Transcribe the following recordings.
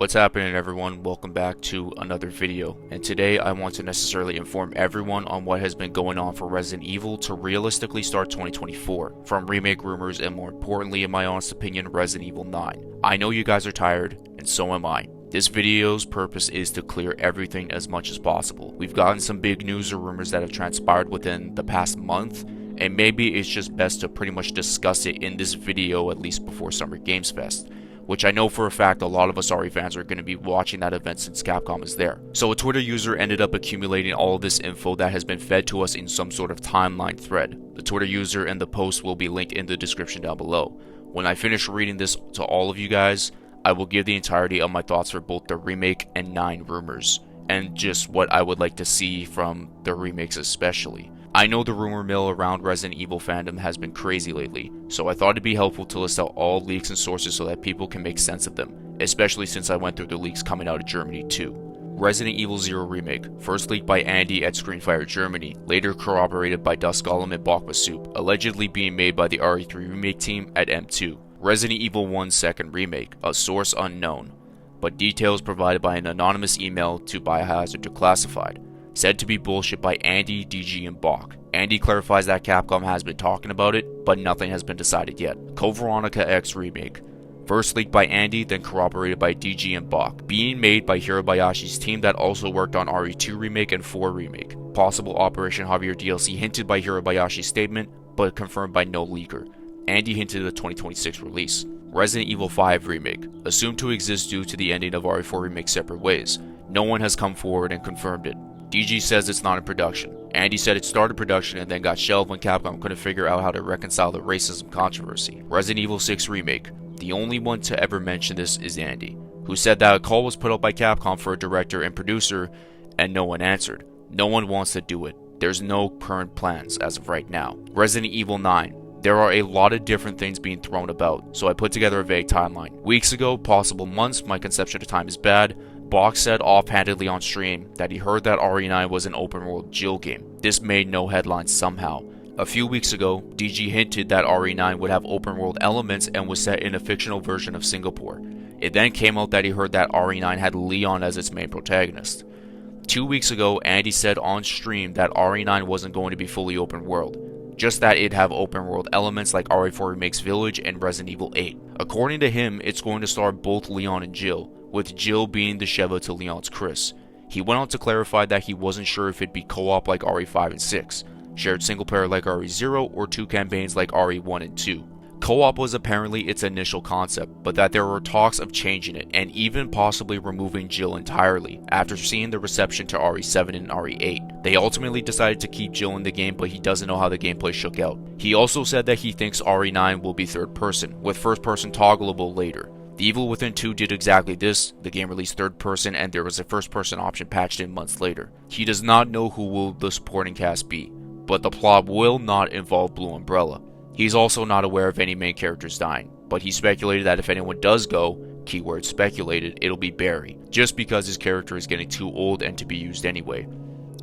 What's happening, everyone? Welcome back to another video, and today I want to necessarily inform everyone on what has been going on for Resident Evil to realistically start 2024, from remake rumors and more importantly, in my honest opinion, Resident Evil 9. I know you guys are tired, and so am I. This video's purpose is to clear everything as much as possible. We've gotten some big news or rumors that have transpired within the past month, and maybe it's just best to pretty much discuss it in this video at least before Summer Games Fest, which I know for a fact a lot of us RE fans are going to be watching that event since Capcom is there. So a Twitter user ended up accumulating all of this info that has been fed to us in some sort of timeline thread. The Twitter user and the post will be linked in the description down below. When I finish reading this to all of you guys, I will give the entirety of my thoughts for both the remake and 9 rumors, and just what I would like to see from the remakes especially. I know the rumor mill around Resident Evil fandom has been crazy lately, so I thought it'd be helpful to list out all leaks and sources so that people can make sense of them, especially since I went through the leaks coming out of Germany too. Resident Evil 0 Remake, first leaked by Andy at Screenfire Germany, later corroborated by Dust Golem and Bakwa Soup, allegedly being made by the RE3 Remake team at M2. Resident Evil 1 Second Remake, a source unknown, but details provided by an anonymous email to Biohazard Declassified. Said to be bullshit by Andy, DG, and Bach. Andy clarifies that Capcom has been talking about it, but nothing has been decided yet. Code Veronica X Remake. First leaked by Andy, then corroborated by DG and Bach. Being made by Hirabayashi's team that also worked on RE2 Remake and 4 Remake. Possible Operation Javier DLC hinted by Hirabayashi's statement, but confirmed by no leaker. Andy hinted a 2026 release. Resident Evil 5 Remake. Assumed to exist due to the ending of RE4 Remake separate ways. No one has come forward and confirmed it. DG says it's not in production. Andy said it started production and then got shelved when Capcom couldn't figure out how to reconcile the racism controversy. Resident Evil 6 Remake. The only one to ever mention this is Andy, who said that a call was put out by Capcom for a director and producer, and no one answered. No one wants to do it. There's no current plans as of right now. Resident Evil 9. There are a lot of different things being thrown about, so I put together a vague timeline. Weeks ago, possible months, my conception of time is bad, Bach said offhandedly on stream that he heard that RE9 was an open world Jill game. This made no headlines somehow. A few weeks ago, DG hinted that RE9 would have open world elements and was set in a fictional version of Singapore. It then came out that he heard that RE9 had Leon as its main protagonist. 2 weeks ago, Andy said on stream that RE9 wasn't going to be fully open world, just that it'd have open world elements like RE4 Remake's Village and Resident Evil 8. According to him, it's going to star both Leon and Jill, with Jill being the Sheva to Leon's Chris. He went on to clarify that he wasn't sure if it'd be co-op like RE5 and 6, shared single player like RE0, or 2 campaigns like RE1 and 2. Co-op was apparently its initial concept, but that there were talks of changing it, and even possibly removing Jill entirely, after seeing the reception to RE7 and RE8. They ultimately decided to keep Jill in the game, but he doesn't know how the gameplay shook out. He also said that he thinks RE9 will be third person, with first person toggleable later. The Evil Within 2 did exactly this. The game released third person and there was a first person option patched in months later. He does not know who will the supporting cast be, but the plot will not involve Blue Umbrella. He's also not aware of any main characters dying, but he speculated that if anyone does go, keyword speculated, it'll be Barry, just because his character is getting too old and to be used anyway.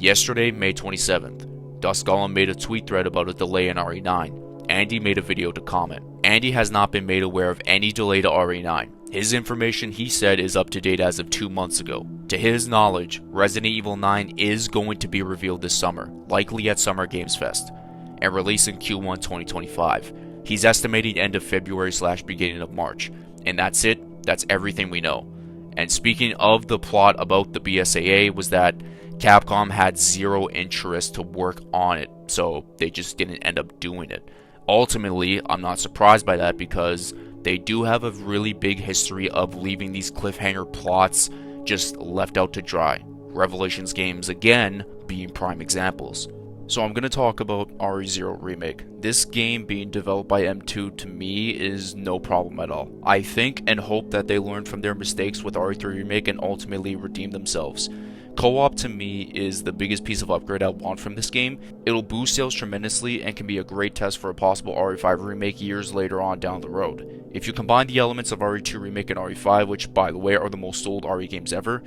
Yesterday, May 27th, Dust Golem made a tweet thread about a delay in RE9. Andy made a video to comment. Andy has not been made aware of any delay to RE9. His information, he said, is up to date as of 2 months ago. To his knowledge, Resident Evil 9 is going to be revealed this summer, likely at Summer Games Fest, and released in Q1 2025. He's estimating end of February/beginning of March. And that's it. That's everything we know. And speaking of the plot about the BSAA, was that Capcom had zero interest to work on it, so they just didn't end up doing it. Ultimately, I'm not surprised by that because they do have a really big history of leaving these cliffhanger plots just left out to dry. Revelations games, again, being prime examples. So I'm going to talk about RE0 Remake. This game being developed by M2 to me is no problem at all. I think and hope that they learned from their mistakes with RE3 Remake and ultimately redeem themselves. Co-op to me is the biggest piece of upgrade I want from this game. It'll boost sales tremendously and can be a great test for a possible RE5 remake years later on down the road. If you combine the elements of RE2 Remake and RE5, which by the way are the most sold RE games ever,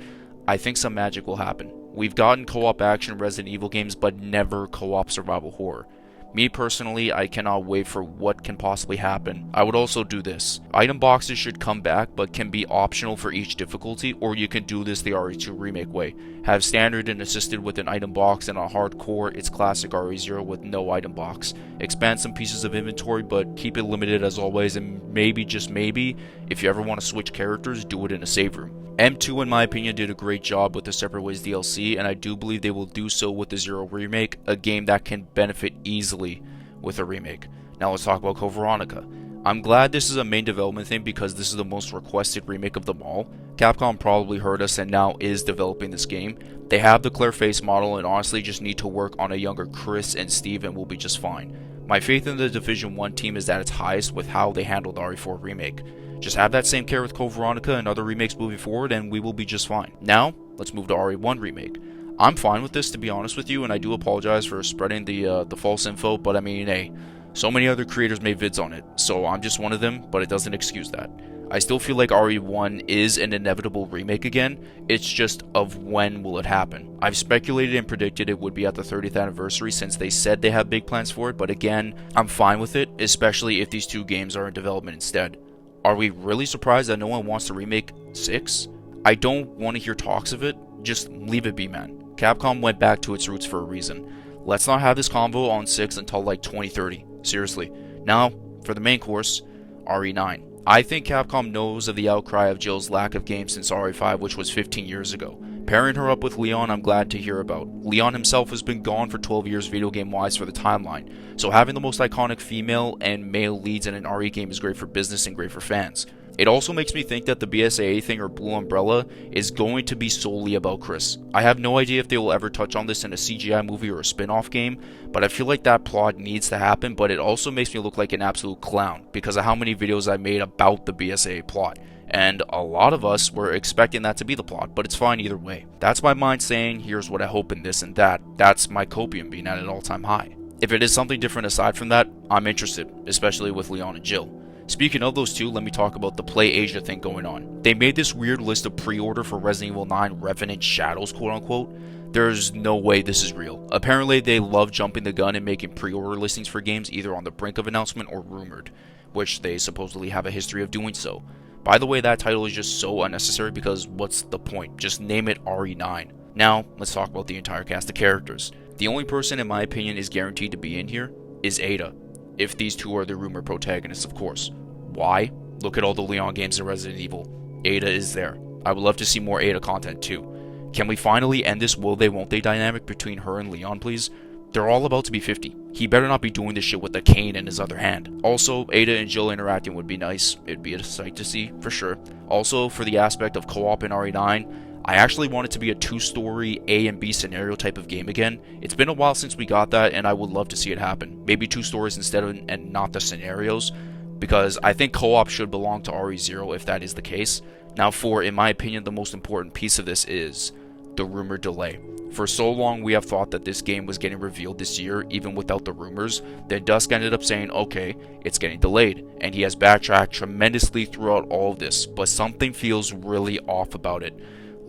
I think some magic will happen. We've gotten co-op action Resident Evil games, but never co-op survival horror. Me personally, I cannot wait for what can possibly happen. I would also do this. Item boxes should come back, but can be optional for each difficulty, or you can do this the RE2 remake way. Have standard and assisted with an item box, and on hardcore, it's classic RE0 with no item box. Expand some pieces of inventory, but keep it limited as always, and maybe, just maybe, if you ever want to switch characters, do it in a save room. M2 in my opinion did a great job with the Separate Ways DLC, and I do believe they will do so with the Zero remake, a game that can benefit easily with a remake. Now let's talk about Code Veronica. I'm glad this is a main development thing because this is the most requested remake of them all. Capcom probably heard us and now is developing this game. They have the clear face model and honestly just need to work on a younger Chris and Steve and we'll be just fine. My faith in the Division 1 team is at its highest with how they handled the RE4 remake. Just have that same care with Code Veronica and other remakes moving forward and we will be just fine. Now, let's move to RE1 remake. I'm fine with this to be honest with you, and I do apologize for spreading the false info, but I mean, hey, so many other creators made vids on it, so I'm just one of them, but it doesn't excuse that. I still feel like RE1 is an inevitable remake again, it's just of when will it happen. I've speculated and predicted it would be at the 30th anniversary since they said they have big plans for it, but again, I'm fine with it, especially if these two games are in development instead. Are we really surprised that no one wants to remake 6? I don't want to hear talks of it, just leave it be, man. Capcom went back to its roots for a reason. Let's not have this convo on 6 until like 2030, seriously. Now, for the main course, RE9. I think Capcom knows of the outcry of Jill's lack of games since RE5, which was 15 years ago. Pairing her up with Leon, I'm glad to hear about. Leon himself has been gone for 12 years video game wise for the timeline, so having the most iconic female and male leads in an RE game is great for business and great for fans. It also makes me think that the BSAA thing or Blue Umbrella is going to be solely about Chris. I have no idea if they will ever touch on this in a CGI movie or a spin-off game, but I feel like that plot needs to happen, but it also makes me look like an absolute clown because of how many videos I made about the BSAA plot. And a lot of us were expecting that to be the plot, but it's fine either way. That's my mind saying, here's what I hope in this and that. That's my copium being at an all-time high. If it is something different aside from that, I'm interested, especially with Leon and Jill. Speaking of those two, let me talk about the Play Asia thing going on. They made this weird list of pre-order for Resident Evil 9 Revenant Shadows, quote unquote. There's no way this is real. Apparently they love jumping the gun and making pre-order listings for games either on the brink of announcement or rumored, which they supposedly have a history of doing so. By the way, that title is just so unnecessary because what's the point? Just name it RE9. Now, let's talk about the entire cast of characters. The only person in my opinion is guaranteed to be in here is Ada. If these two are the rumored protagonists, of course. Why? Look at all the Leon games in Resident Evil. Ada is there. I would love to see more Ada content too. Can we finally end this will they won't they dynamic between her and Leon, please? They're all about to be 50. He better not be doing this shit with a cane in his other hand. Also, Ada and Jill interacting would be nice. It'd be a sight to see, for sure. Also, for the aspect of co-op in RE9, I actually want it to be a two-story A and B scenario type of game again. It's been a while since we got that, and I would love to see it happen. Maybe 2 stories instead of and not the scenarios, because I think co-op should belong to RE0 if that is the case. Now for, in my opinion, the most important piece of this is the rumored delay. For so long we have thought that this game was getting revealed this year, even without the rumors. Then Dusk ended up saying, okay, it's getting delayed, and he has backtracked tremendously throughout all of this, but something feels really off about it.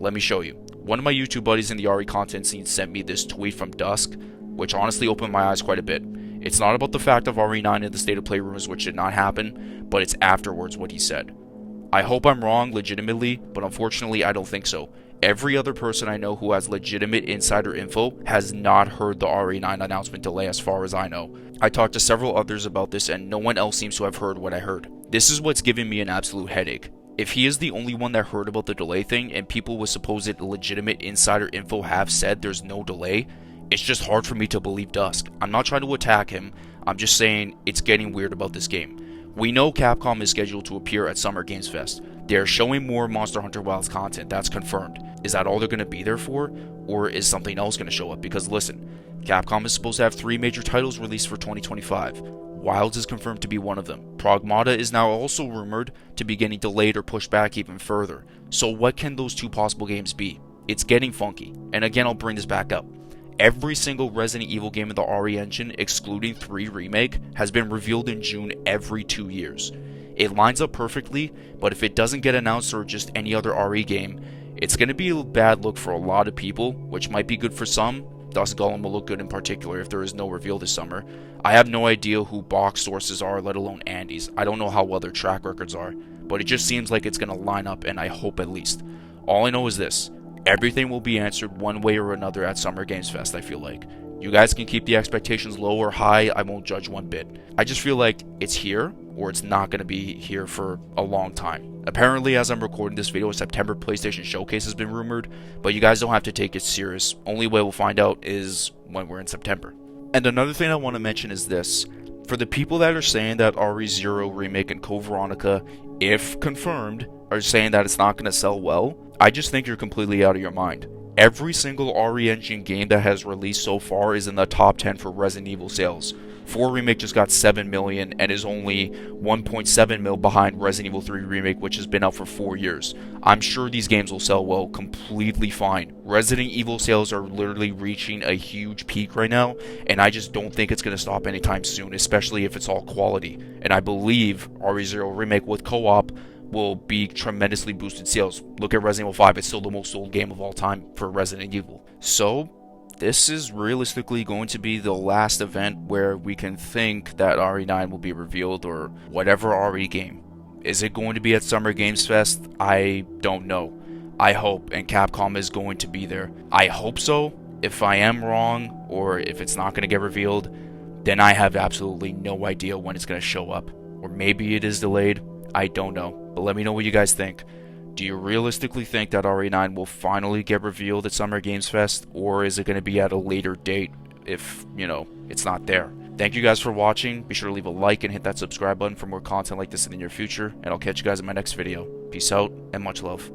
Let me show you. One of my YouTube buddies in the RE content scene sent me this tweet from Dusk, which honestly opened my eyes quite a bit. It's not about the fact of RE9 and the state of play rumors, which did not happen, but it's afterwards what he said. I hope I'm wrong legitimately, but unfortunately I don't think so. Every other person I know who has legitimate insider info has not heard the RE9 announcement delay as far as I know. I talked to several others about this and no one else seems to have heard what I heard. This is what's giving me an absolute headache. If he is the only one that heard about the delay thing and people with supposed legitimate insider info have said there's no delay, it's just hard for me to believe Dusk. I'm not trying to attack him, I'm just saying it's getting weird about this game. We know Capcom is scheduled to appear at Summer Games Fest. They are showing more Monster Hunter Wilds content, that's confirmed. Is that all they're going to be there for? Or is something else going to show up? Because listen, Capcom is supposed to have 3 major titles released for 2025. Wilds is confirmed to be one of them. Pragmata is now also rumored to be getting delayed or pushed back even further. So what can those 2 possible games be? It's getting funky. And again, I'll bring this back up. Every single Resident Evil game in the RE engine, excluding 3 Remake, has been revealed in June every 2 years. It lines up perfectly, but if it doesn't get announced or just any other RE game, it's going to be a bad look for a lot of people, which might be good for some, Dust Golem will look good in particular if there is no reveal this summer. I have no idea who box sources are, let alone Andy's. I don't know how well their track records are, but it just seems like it's going to line up, and I hope at least. All I know is this: everything will be answered one way or another at Summer Games Fest, I feel like. You guys can keep the expectations low or high, I won't judge one bit. I just feel like it's here, or it's not going to be here for a long time. Apparently, as I'm recording this video, a September PlayStation Showcase has been rumored, but you guys don't have to take it serious. Only way we'll find out is when we're in September. And another thing I want to mention is this: for the people that are saying that RE0 Remake and Code Veronica, if confirmed, are saying that it's not going to sell well, I just think you're completely out of your mind. Every single RE Engine game that has released so far is in the top 10 for Resident Evil sales. 4 Remake just got 7 million and is only 1.7 mil behind Resident Evil 3 Remake, which has been out for 4 years. I'm sure these games will sell well, completely fine. Resident Evil sales are literally reaching a huge peak right now, and I just don't think it's going to stop anytime soon, especially if it's all quality. And I believe RE0 Remake with co-op will be tremendously boosted sales. Look at Resident Evil 5, it's still the most sold game of all time for Resident Evil. So, this is realistically going to be the last event where we can think that RE9 will be revealed, or whatever RE game. Is it going to be at Summer Games Fest? I don't know. I hope, and Capcom is going to be there. I hope so. If I am wrong, or if it's not going to get revealed, then I have absolutely no idea when it's going to show up. Or maybe it is delayed. I don't know. But let me know what you guys think. Do you realistically think that RE9 will finally get revealed at Summer Games Fest, or is it going to be at a later date if, it's not there? Thank you guys for watching. Be sure to leave a like and hit that subscribe button for more content like this in the near future, and I'll catch you guys in my next video. Peace out, and much love.